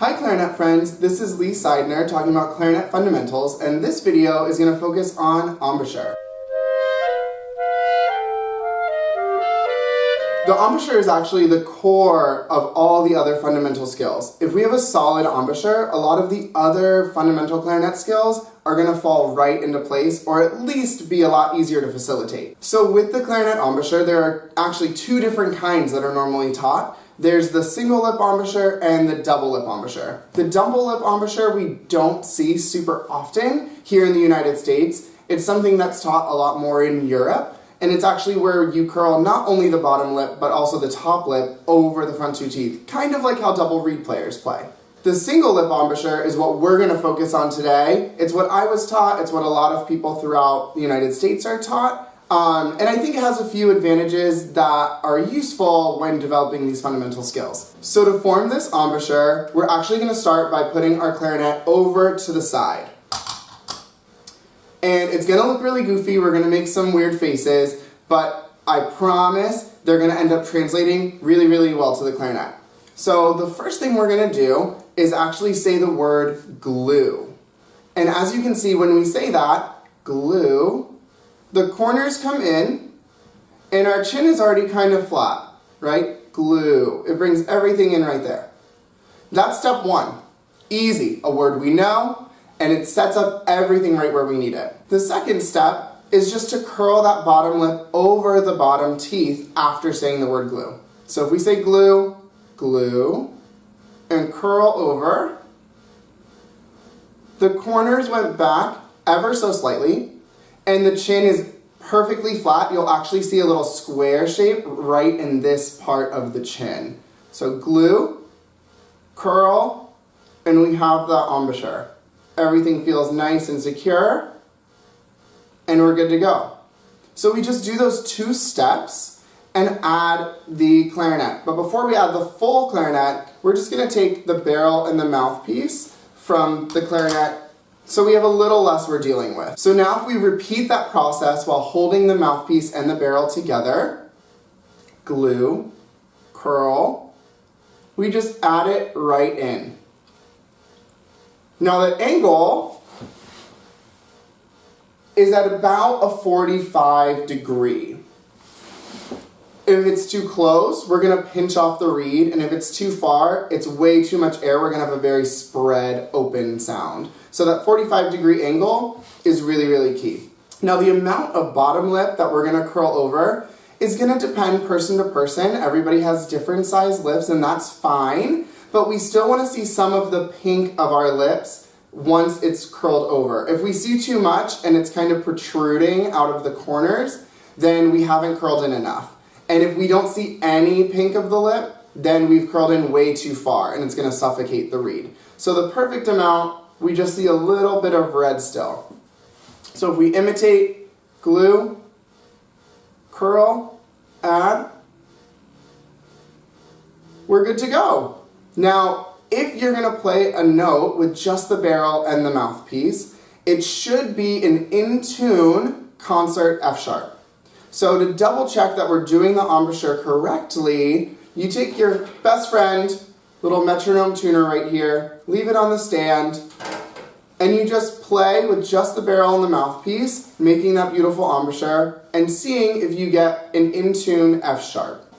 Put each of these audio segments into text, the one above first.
Hi clarinet friends, this is Lee Seidner talking about Clarinet Fundamentals, and this video is going to focus on embouchure. The embouchure is actually the core of all the other fundamental skills. If we have a solid embouchure, a lot of the other fundamental clarinet skills are going to fall right into place, or at least be a lot easier to facilitate. So with the clarinet embouchure, there are actually two different kinds that are normally taught. There's the single lip embouchure and the double lip embouchure. The double lip embouchure we don't see super often here in the United States. It's something that's taught a lot more in Europe, and it's actually where you curl not only the bottom lip but also the top lip over the front two teeth, kind of like how double reed players play. The single lip embouchure is what we're going to focus on today. It's what I was taught, it's what a lot of people throughout the United States are taught. And I think it has a few advantages that are useful when developing these fundamental skills. So to form this embouchure, we're actually going to start by putting our clarinet over to the side. And it's going to look really goofy, we're going to make some weird faces, but I promise they're going to end up translating really, really well to the clarinet. So the first thing we're going to do is actually say the word glue. And as you can see, when we say that, glue, the corners come in, and our chin is already kind of flat, right? Glue. It brings everything in right there. That's step one. Easy. A word we know, and it sets up everything right where we need it. The second step is just to curl that bottom lip over the bottom teeth after saying the word glue. So if we say glue, glue, and curl over, the corners went back ever so slightly, and the chin is perfectly flat. You'll actually see a little square shape right in this part of the chin. So glue, curl, and we have the embouchure. Everything feels nice and secure, and we're good to go. So we just do those two steps and add the clarinet. But before we add the full clarinet, we're just going to take the barrel and the mouthpiece from the clarinet, so we have a little less we're dealing with. So now if we repeat that process while holding the mouthpiece and the barrel together, glue, curl, we just add it right in. Now the angle is at about a 45 degree. If it's too close, we're going to pinch off the reed, and if it's too far, it's way too much air, we're going to have a very spread, open sound. So that 45 degree angle is really, really key. Now the amount of bottom lip that we're going to curl over is going to depend person to person. Everybody has different sized lips, and that's fine, but we still want to see some of the pink of our lips once it's curled over. If we see too much and it's kind of protruding out of the corners, then we haven't curled in enough. And if we don't see any pink of the lip, then we've curled in way too far and it's going to suffocate the reed. So the perfect amount, we just see a little bit of red still. So if we imitate, glue, curl, add, we're good to go. Now, if you're going to play a note with just the barrel and the mouthpiece, it should be an in-tune concert F sharp. So to double check that we're doing the embouchure correctly, you take your best friend, little metronome tuner right here, leave it on the stand, and you just play with just the barrel and the mouthpiece, making that beautiful embouchure, and seeing if you get an in-tune F sharp.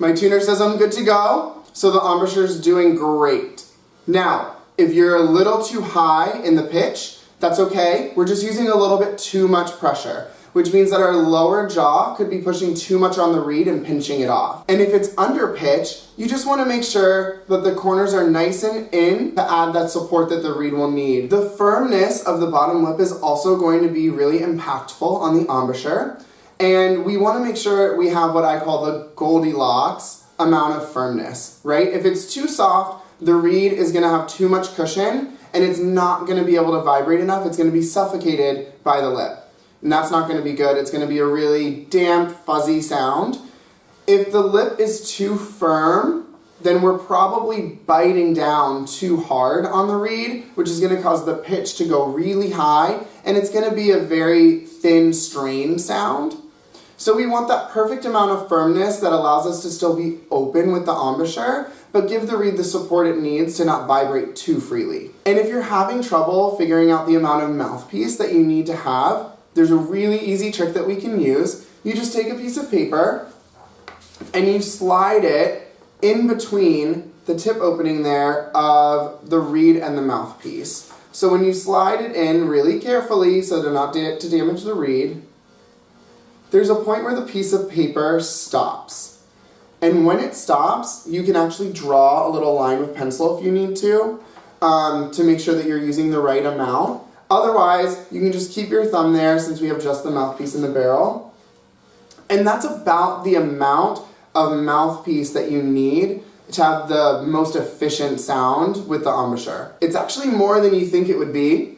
My tuner says I'm good to go, so the embouchure is doing great. Now, if you're a little too high in the pitch, that's okay. We're just using a little bit too much pressure, which means that our lower jaw could be pushing too much on the reed and pinching it off. And if it's under pitch, you just want to make sure that the corners are nice and in to add that support that the reed will need. The firmness of the bottom lip is also going to be really impactful on the embouchure, and we want to make sure we have what I call the Goldilocks amount of firmness, right? If it's too soft, the reed is going to have too much cushion, and it's not going to be able to vibrate enough. It's going to be suffocated by the lip. And that's not going to be good. It's going to be a really damp, fuzzy sound. If the lip is too firm, then we're probably biting down too hard on the reed, which is going to cause the pitch to go really high, and it's going to be a very thin, strained sound. So we want that perfect amount of firmness that allows us to still be open with the embouchure, but give the reed the support it needs to not vibrate too freely. And if you're having trouble figuring out the amount of mouthpiece that you need to have, there's a really easy trick that we can use. You just take a piece of paper and you slide it in between the tip opening there of the reed and the mouthpiece. So when you slide it in really carefully so to not to damage the reed, there's a point where the piece of paper stops. And when it stops, you can actually draw a little line with pencil if you need to make sure that you're using the right amount. Otherwise, you can just keep your thumb there since we have just the mouthpiece in the barrel. And that's about the amount of mouthpiece that you need to have the most efficient sound with the embouchure. It's actually more than you think it would be.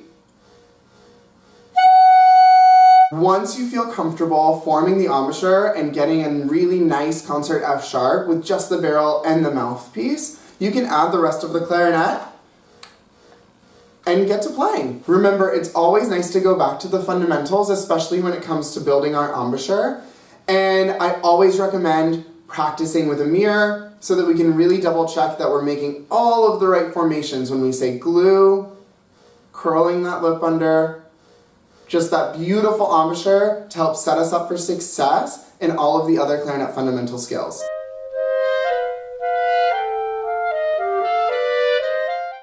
Once you feel comfortable forming the embouchure and getting a really nice concert F sharp with just the barrel and the mouthpiece, you can add the rest of the clarinet and get to playing. Remember, it's always nice to go back to the fundamentals, especially when it comes to building our embouchure. And I always recommend practicing with a mirror so that we can really double check that we're making all of the right formations when we say glue, curling that lip under, just that beautiful embouchure to help set us up for success in all of the other clarinet fundamental skills.